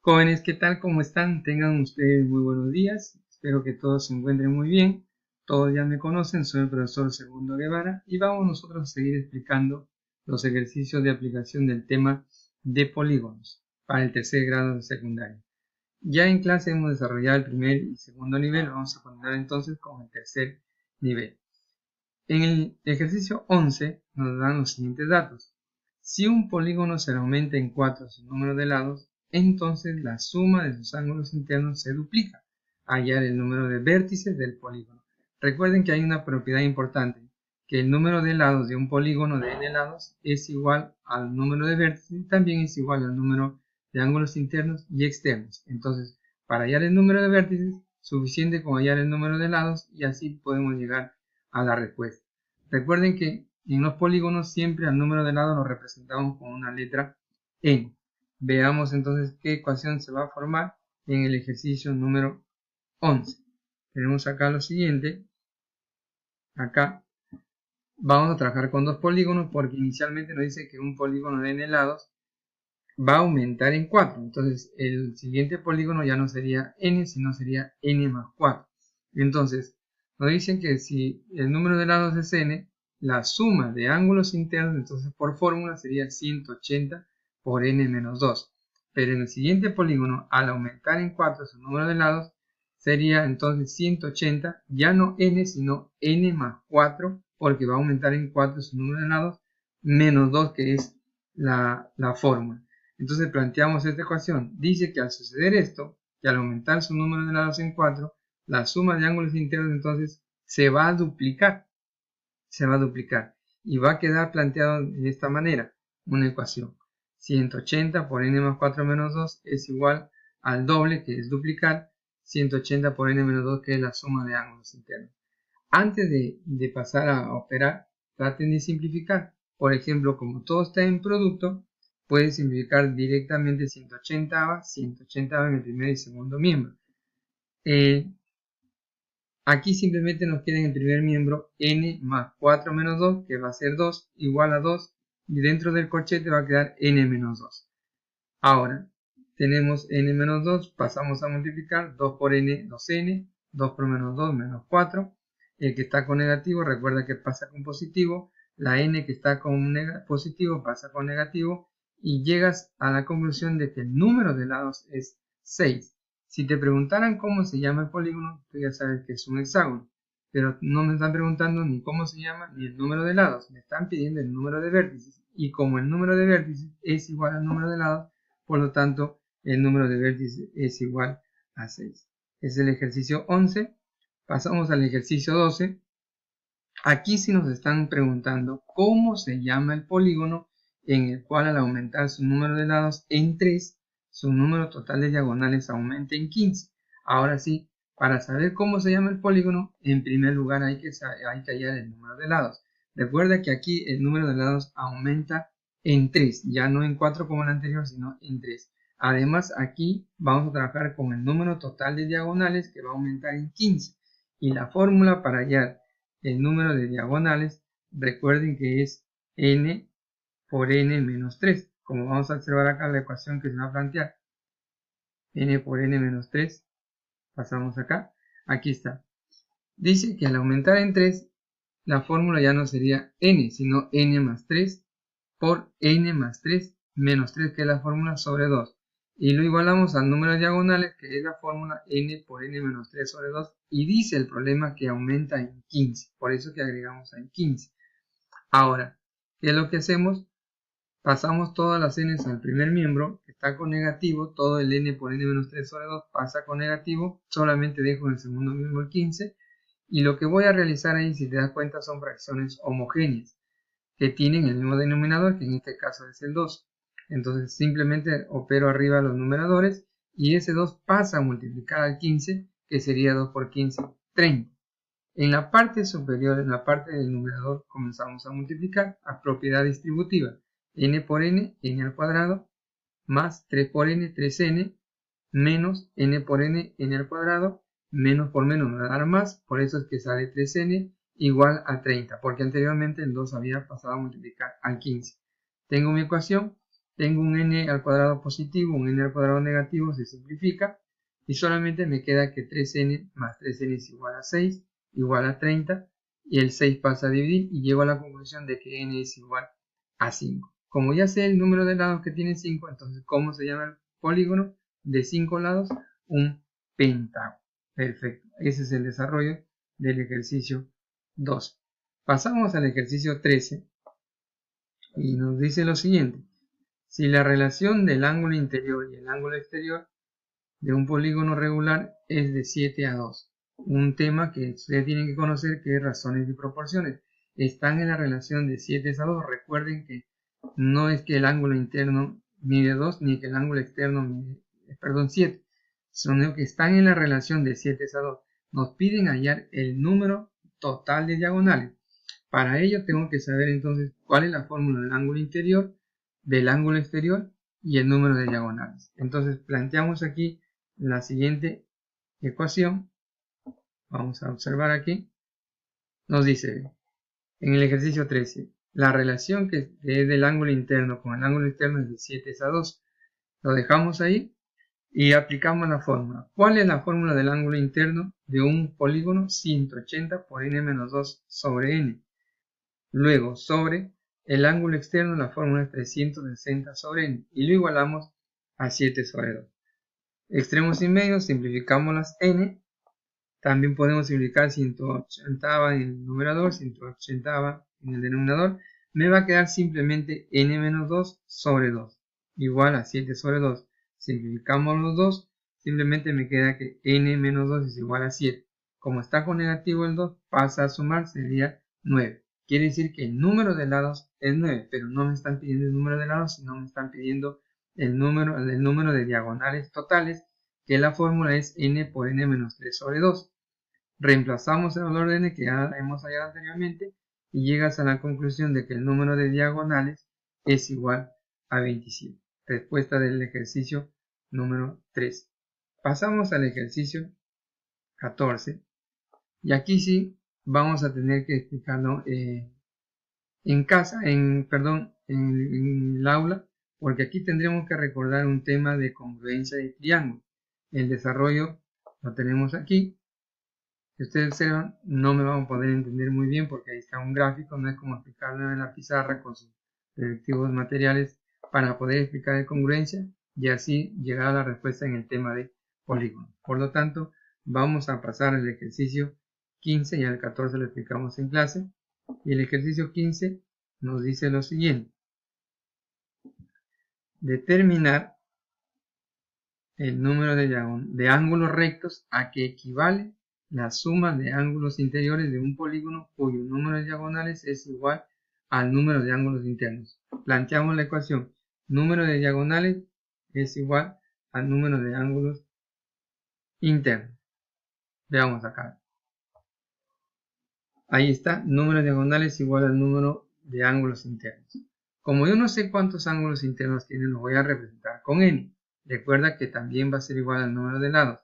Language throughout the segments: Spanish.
Jóvenes, ¿qué tal? ¿Cómo están? Tengan ustedes muy buenos días. Espero que todos se encuentren muy bien. Todos ya me conocen, soy el profesor Segundo Guevara y vamos nosotros a seguir explicando los ejercicios de aplicación del tema de polígonos para el tercer grado de secundaria. Ya en clase hemos desarrollado el primer y segundo nivel, vamos a continuar entonces con el tercer nivel. En el ejercicio 11 nos dan los siguientes datos. Si un polígono se aumenta en 4 su número de lados, entonces la suma de sus ángulos internos se duplica. Hallar el número de vértices del polígono. Recuerden que hay una propiedad importante, que el número de lados de un polígono de n lados es igual al número de vértices y también es igual al número de ángulos internos y externos. Entonces, para hallar el número de vértices, suficiente con hallar el número de lados y así podemos llegar a la respuesta. Recuerden que en los polígonos siempre al número de lados lo representamos con una letra n. Veamos entonces qué ecuación se va a formar en el ejercicio número 11. Tenemos acá lo siguiente. Acá vamos a trabajar con dos polígonos porque inicialmente nos dice que un polígono de n lados va a aumentar en 4. Entonces el siguiente polígono ya no sería n, sino sería n más 4. Entonces nos dicen que si el número de lados es n, la suma de ángulos internos, entonces por fórmula sería 180 por n menos 2. Pero en el siguiente polígono, al aumentar en 4 su número de lados, sería entonces 180, ya no n, sino n más 4, porque va a aumentar en 4 su número de lados, menos 2, que es la fórmula. Entonces planteamos esta ecuación. Dice que al suceder esto, que al aumentar su número de lados en 4, la suma de ángulos internos entonces se va a duplicar. Y va a quedar planteado de esta manera una ecuación. 180 por n más 4 menos 2 es igual al doble, que es duplicar, 180 por n menos 2, que es la suma de ángulos internos. Antes de pasar a operar, traten de simplificar. Por ejemplo, como todo está en producto, puedes simplificar directamente 180 en el primer y segundo miembro. Aquí simplemente nos queda en el primer miembro n más 4 menos 2, que va a ser 2, igual a 2, y dentro del corchete va a quedar n menos 2. Ahora, tenemos n menos 2, pasamos a multiplicar, 2 por n, 2n, 2 por menos 2, menos 4. El que está con negativo, recuerda que pasa con positivo, la n que está con positivo pasa con negativo, y llegas a la conclusión de que el número de lados es 6. Si te preguntaran cómo se llama el polígono, tú ya sabes que es un hexágono, pero no me están preguntando ni cómo se llama ni el número de lados, me están pidiendo el número de vértices, y como el número de vértices es igual al número de lados, por lo tanto el número de vértices es igual a 6. Es el ejercicio 11. Pasamos al ejercicio 12. Aquí sí nos están preguntando cómo se llama el polígono en el cual al aumentar su número de lados en 3, su número total de diagonales aumenta en 15. Ahora sí, para saber cómo se llama el polígono, en primer lugar hay que hallar el número de lados. Recuerda que aquí el número de lados aumenta en 3, ya no en 4 como el anterior, sino en 3. Además, aquí vamos a trabajar con el número total de diagonales, que va a aumentar en 15. Y la fórmula para hallar el número de diagonales, recuerden que es n por n menos 3. Como vamos a observar acá la ecuación que se va a plantear, n por n menos 3, pasamos acá, aquí está. Dice que al aumentar en 3, la fórmula ya no sería n, sino n más 3 por n más 3 menos 3, que es la fórmula, sobre 2. Y lo igualamos al número de diagonales, que es la fórmula n por n menos 3 sobre 2. Y dice el problema que aumenta en 15. Por eso que agregamos en 15. Ahora, ¿qué es lo que hacemos? Pasamos todas las n al primer miembro, que está con negativo. Todo el n por n menos 3 sobre 2 pasa con negativo. Solamente dejo en el segundo miembro el 15. Y lo que voy a realizar ahí, si te das cuenta, son fracciones homogéneas, que tienen el mismo denominador, que en este caso es el 2. Entonces simplemente opero arriba los numeradores y ese 2 pasa a multiplicar al 15, que sería 2 por 15, 30. En la parte superior, en la parte del numerador, comenzamos a multiplicar a propiedad distributiva. N por n, n al cuadrado, más 3 por n, 3n, menos n por n, n al cuadrado, menos por menos me va a dar más, por eso es que sale 3n igual a 30, porque anteriormente el 2 había pasado a multiplicar al 15. Tengo mi ecuación, tengo un n al cuadrado positivo, un n al cuadrado negativo, se simplifica y solamente me queda que 3n más 3n es igual a 6, igual a 30, y el 6 pasa a dividir y llego a la conclusión de que n es igual a 5. Como ya sé el número de lados que tiene 5, entonces ¿cómo se llama el polígono de 5 lados? Un pentágono. Perfecto, ese es el desarrollo del ejercicio 12. Pasamos al ejercicio 13 y nos dice lo siguiente: si la relación del ángulo interior y el ángulo exterior de un polígono regular es de 7 a 2. Un tema que ustedes tienen que conocer, que es razones y proporciones. Están en la relación de 7 a 2. Recuerden que no es que el ángulo interno mide 2 ni que el ángulo externo mide, 7, sino que están en la relación de 7 a 2. Nos piden hallar el número total de diagonales. Para ello tengo que saber entonces cuál es la fórmula del ángulo interior, del ángulo exterior y el número de diagonales. Entonces planteamos aquí la siguiente ecuación. Vamos a observar aquí. Nos dice en el ejercicio 13, la relación que es del ángulo interno con el ángulo externo es de 7 a 2. Lo dejamos ahí y aplicamos la fórmula. ¿Cuál es la fórmula del ángulo interno de un polígono? 180 por n-2 sobre n. Luego, sobre el ángulo externo, la fórmula es 360 sobre n. Y lo igualamos a 7 sobre 2. Extremos y medios, simplificamos las n. También podemos simplificar 180 en el numerador, 180 en el denominador. Me va a quedar simplemente n-2 sobre 2, igual a 7 sobre 2. Simplificamos los dos, simplemente me queda que n-2 es igual a 7. Como está con negativo el 2, pasa a sumar, sería 9. Quiere decir que el número de lados es 9, pero no me están pidiendo el número de lados, sino me están pidiendo el número de diagonales totales, que la fórmula es n por n-3 sobre 2. Reemplazamos el valor de n que ya hemos hallado anteriormente y llegas a la conclusión de que el número de diagonales es igual a 27. Respuesta del ejercicio número 3. Pasamos al ejercicio 14 y aquí sí vamos a tener que explicarlo en casa, en el aula, porque aquí tendremos que recordar un tema de congruencia de triángulo. El desarrollo lo tenemos aquí. Si ustedes observan, no me van a poder entender muy bien porque ahí está un gráfico, no es como explicarlo en la pizarra con sus respectivos materiales para poder explicar de congruencia y así llegar a la respuesta en el tema de polígono. Por lo tanto, vamos a pasar al ejercicio 15 y al 14 lo explicamos en clase. Y el ejercicio 15 nos dice lo siguiente: determinar el número de ángulos rectos a que equivale la suma de ángulos interiores de un polígono cuyo número de diagonales es igual al número de ángulos internos. Planteamos la ecuación: número de diagonales es igual al número de ángulos internos. Veamos acá. Ahí está, número de diagonales igual al número de ángulos internos. Como yo no sé cuántos ángulos internos tiene, lo voy a representar con n. Recuerda que también va a ser igual al número de lados.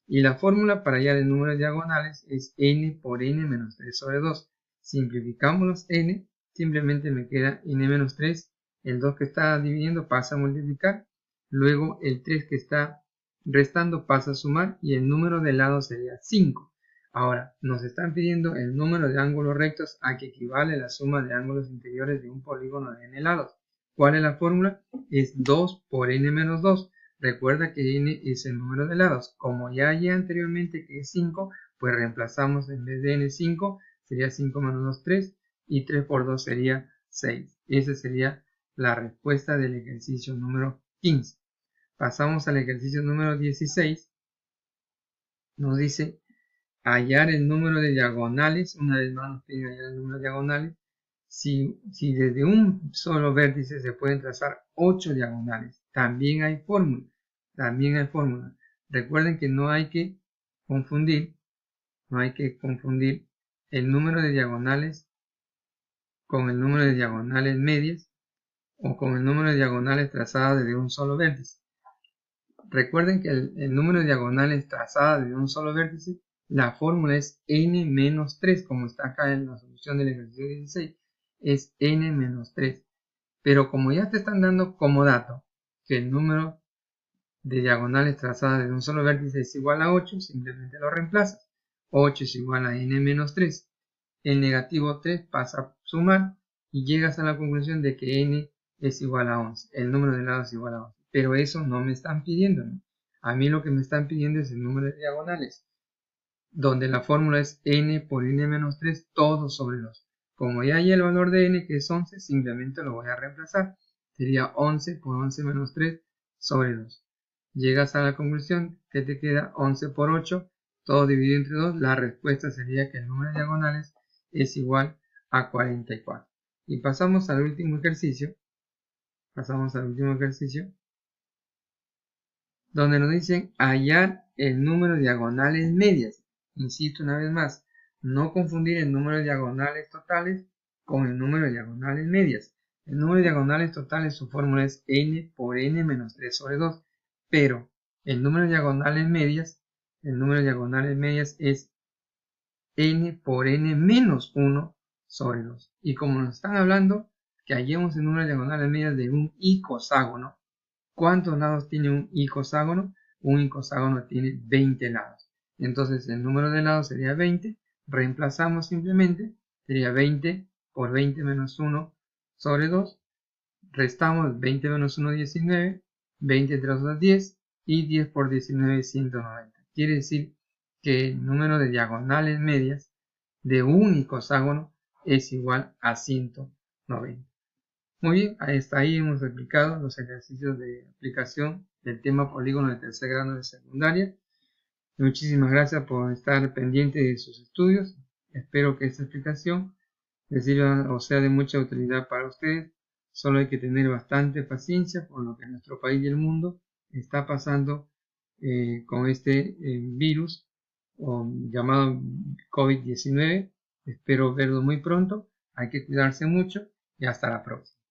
Y la fórmula para hallar el número de diagonales es n por n menos 3 sobre 2. Simplificamos los n, simplemente me queda n menos 3. El 2 que está dividiendo pasa a multiplicar. Luego el 3 que está restando pasa a sumar y el número de lados sería 5. Ahora, nos están pidiendo el número de ángulos rectos a que equivale la suma de ángulos interiores de un polígono de n lados. ¿Cuál es la fórmula? Es 2 por n menos 2. Recuerda que n es el número de lados. Como ya hallé anteriormente que es 5, pues reemplazamos en vez de n 5, sería 5 menos 2, 3, y 3 por 2 sería 6. Esa sería la respuesta del ejercicio número 15. Pasamos al ejercicio número 16. Nos dice hallar el número de diagonales. Una vez más nos piden hallar el número de diagonales. Si desde un solo vértice se pueden trazar 8 diagonales, también hay fórmula. Recuerden que no hay que confundir el número de diagonales con el número de diagonales medias o con el número de diagonales trazadas desde un solo vértice. Recuerden que el número de diagonales trazadas desde un solo vértice, la fórmula es n menos 3, como está acá en la solución del ejercicio 16, es n menos 3. Pero como ya te están dando como dato que el número de diagonales trazadas de un solo vértice es igual a 8, simplemente lo reemplazas. 8 es igual a n menos 3. El negativo 3 pasa a sumar y llegas a la conclusión de que n es igual a 11. El número de lados es igual a 11. Pero eso no me están pidiendo, ¿no? A mí lo que me están pidiendo es el número de diagonales, donde la fórmula es n por n menos 3 todo sobre 2. Como ya hay el valor de n que es 11, simplemente lo voy a reemplazar. Sería 11 por 11 menos 3 sobre 2. Llegas a la conclusión que te queda 11 por 8, todo dividido entre 2. La respuesta sería que el número de diagonales es igual a 44. Y pasamos al último ejercicio. Donde nos dicen hallar el número de diagonales medias. Insisto una vez más, no confundir el número de diagonales totales con el número de diagonales medias. El número de diagonales totales, su fórmula es n por n menos 3 sobre 2. Pero el número de diagonales medias es n por n menos 1 sobre 2. Y como nos están hablando que hallemos el número de diagonales medias de un icoságono, ¿cuántos lados tiene un icoságono? Un icoságono tiene 20 lados. Entonces el número de lados sería 20. Reemplazamos simplemente. Sería 20 por 20 menos 1 sobre 2. Restamos 20 menos 1, 19. 20 entre 2, 10. Y 10 por 19, 190. Quiere decir que el número de diagonales medias de un icoságono es igual a 190. Muy bien, hasta ahí hemos explicado los ejercicios de aplicación del tema polígono de tercer grado de secundaria. Muchísimas gracias por estar pendiente de sus estudios. Espero que esta explicación les sirva o sea de mucha utilidad para ustedes. Solo hay que tener bastante paciencia por lo que en nuestro país y el mundo está pasando con este virus llamado COVID-19. Espero verlo muy pronto. Hay que cuidarse mucho y hasta la próxima.